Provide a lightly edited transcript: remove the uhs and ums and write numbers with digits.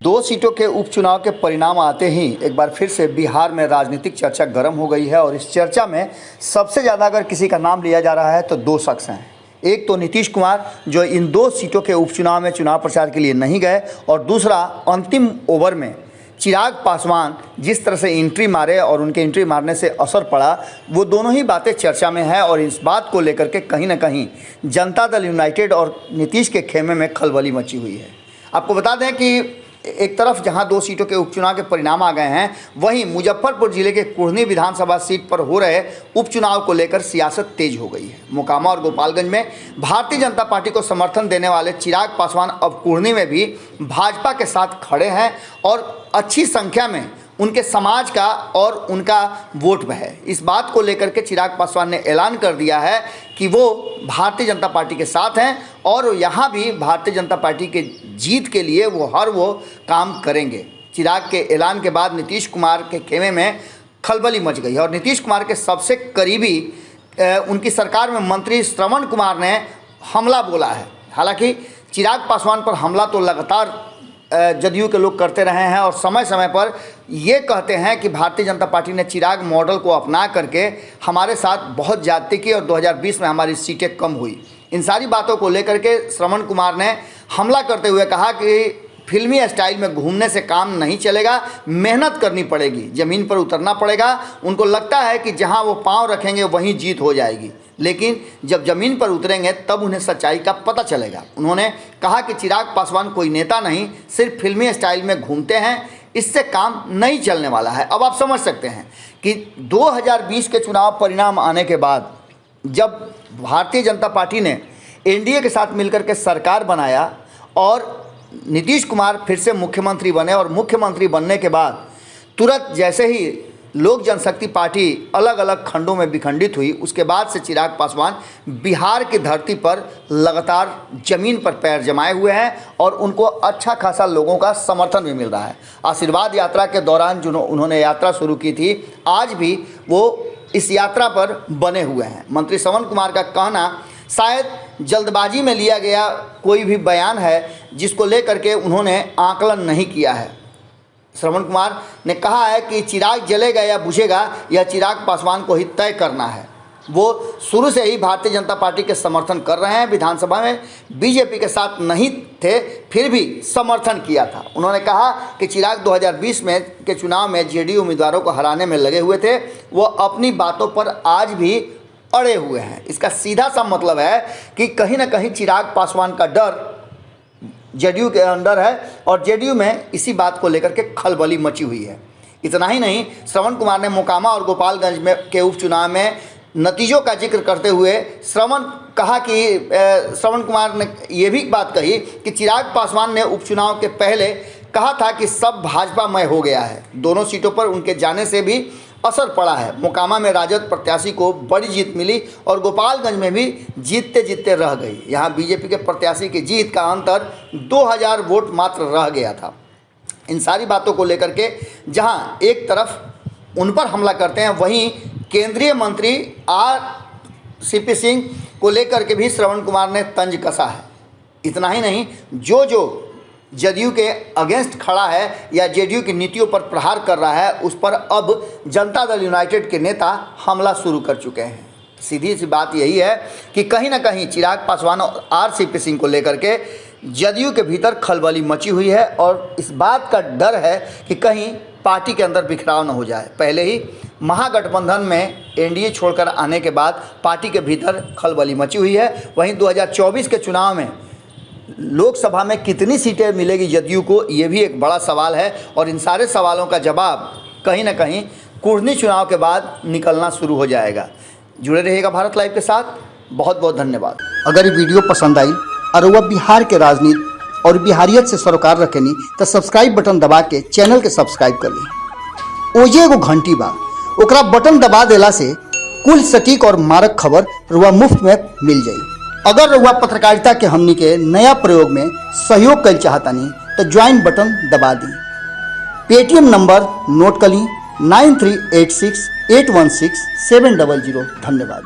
दो सीटों के उपचुनाव के परिणाम आते ही एक बार फिर से बिहार में राजनीतिक चर्चा गर्म हो गई है और इस चर्चा में सबसे ज़्यादा अगर किसी का नाम लिया जा रहा है तो दो शख्स हैं। एक तो नीतीश कुमार जो इन दो सीटों के उपचुनाव में चुनाव प्रचार के लिए नहीं गए, और दूसरा अंतिम ओवर में चिराग पासवान जिस तरह से एंट्री मारे और उनके एंट्री मारने से असर पड़ा, वो दोनों ही बातें चर्चा में है। और इस बात को लेकर के कहीं ना कहीं जनता दल यूनाइटेड और नीतीश के खेमे में खलबली मची हुई है। आपको बता दें कि एक तरफ जहां दो सीटों के उपचुनाव के परिणाम आ गए हैं, वहीं मुजफ्फरपुर जिले के कुढ़नी विधानसभा सीट पर हो रहे उपचुनाव को लेकर सियासत तेज हो गई है। मोकामा और गोपालगंज में भारतीय जनता पार्टी को समर्थन देने वाले चिराग पासवान अब कुढ़नी में भी भाजपा के साथ खड़े हैं और अच्छी संख्या में उनके समाज का और उनका वोट है। इस बात को लेकर के चिराग पासवान ने ऐलान कर दिया है कि वो भारतीय जनता पार्टी के साथ हैं और यहाँ भी भारतीय जनता पार्टी के जीत के लिए वो काम करेंगे। चिराग के ऐलान के बाद नीतीश कुमार के खेमे में खलबली मच गई है और नीतीश कुमार के सबसे करीबी उनकी सरकार में मंत्री श्रवण कुमार ने हमला बोला है। हालांकि चिराग पासवान पर हमला तो लगातार जदयू के लोग करते रहे हैं और समय समय पर ये कहते हैं कि भारतीय जनता पार्टी ने चिराग मॉडल को अपना करके हमारे साथ बहुत ज्यादती की और 2020 में हमारी सीटें कम हुई। इन सारी बातों को लेकर के श्रवण कुमार ने हमला करते हुए कहा कि फिल्मी स्टाइल में घूमने से काम नहीं चलेगा, मेहनत करनी पड़ेगी, ज़मीन पर उतरना पड़ेगा। उनको लगता है कि जहां वो पांव रखेंगे वहीं जीत हो जाएगी, लेकिन जब ज़मीन पर उतरेंगे तब उन्हें सच्चाई का पता चलेगा। उन्होंने कहा कि चिराग पासवान कोई नेता नहीं, सिर्फ फिल्मी स्टाइल में घूमते हैं, इससे काम नहीं चलने वाला है। अब आप समझ सकते हैं कि 2020 के चुनाव परिणाम आने के बाद जब भारतीय जनता पार्टी ने एनडीए के साथ मिलकर के सरकार बनाया और नीतीश कुमार फिर से मुख्यमंत्री बने और मुख्यमंत्री बनने के बाद तुरंत जैसे ही लोक जनशक्ति पार्टी अलग अलग खंडों में विखंडित हुई, उसके बाद से चिराग पासवान बिहार की धरती पर लगातार जमीन पर पैर जमाए हुए हैं और उनको अच्छा खासा लोगों का समर्थन भी मिल रहा है। आशीर्वाद यात्रा के दौरान जो उन्होंने यात्रा शुरू की थी, आज भी वो इस यात्रा पर बने हुए हैं। मंत्री श्रवण कुमार का कहना शायद जल्दबाजी में लिया गया कोई भी बयान है जिसको लेकर के उन्होंने आकलन नहीं किया है। श्रवण कुमार ने कहा है कि चिराग जलेगा या बुझेगा यह चिराग पासवान को ही तय करना है। वो शुरू से ही भारतीय जनता पार्टी के समर्थन कर रहे हैं। विधानसभा में बीजेपी के साथ नहीं थे फिर भी समर्थन किया था। उन्होंने कहा कि चिराग 2020 में के चुनाव में जेडीयू उम्मीदवारों को हराने में लगे हुए थे, वो अपनी बातों पर आज भी अड़े हुए हैं। इसका सीधा सा मतलब है कि कहीं ना कहीं चिराग पासवान का डर जेडीयू के अंदर है और जेडीयू में इसी बात को लेकर के खलबली मची हुई है। इतना ही नहीं, श्रवण कुमार ने मोकामा और गोपालगंज में के उपचुनाव में नतीजों का जिक्र करते हुए श्रवण कुमार ने यह भी बात कही कि चिराग पासवान ने उपचुनाव के पहले कहा था कि सब भाजपामय हो गया है। दोनों सीटों पर उनके जाने से भी असर पड़ा है। मोकामा में राजद प्रत्याशी को बड़ी जीत मिली और गोपालगंज में भी जीतते जीतते रह गई। यहाँ बीजेपी के प्रत्याशी की जीत का अंतर 2000 वोट मात्र रह गया था। इन सारी बातों को लेकर के जहाँ एक तरफ उन पर हमला करते हैं, वहीं केंद्रीय मंत्री सीपी सिंह को लेकर के भी श्रवण कुमार ने तंज कसा है। इतना ही नहीं, जो जदयू के अगेंस्ट खड़ा है या जेडीयू की नीतियों पर प्रहार कर रहा है, उस पर अब जनता दल यूनाइटेड के नेता हमला शुरू कर चुके हैं। सीधी सी बात यही है कि कहीं ना कहीं चिराग पासवान और आरसीपी सिंह को लेकर के जदयू के भीतर खलबली मची हुई है और इस बात का डर है कि कहीं पार्टी के अंदर बिखराव न हो जाए। पहले ही महागठबंधन में एनडीए छोड़कर आने के बाद पार्टी के भीतर खलबली मची हुई है। वहीं 2024 के चुनाव में लोकसभा में कितनी सीटें मिलेगी जदयू को, ये भी एक बड़ा सवाल है और इन सारे सवालों का जवाब कहीं ना कहीं कुढ़नी चुनाव के बाद निकलना शुरू हो जाएगा। जुड़े रहिएगा भारत लाइव के साथ। बहुत बहुत धन्यवाद। अगर ये वीडियो पसंद आई और वह बिहार के राजनीति और बिहारियत से सरोकार रखेनी तो सब्सक्राइब बटन दबा के चैनल के सब्सक्राइब कर ली। ओजे एगो घंटी बा, ओकरा बटन दबा देला से कुल सटीक और मारक खबर रुआ मुफ्त में मिल जाई। अगर रुआ पत्रकारिता के हमनी के नया प्रयोग में सहयोग कर चाहतानी तो ज्वाइन बटन दबा दी। पेटीएम नंबर नोट कर ली 9386816700। धन्यवाद।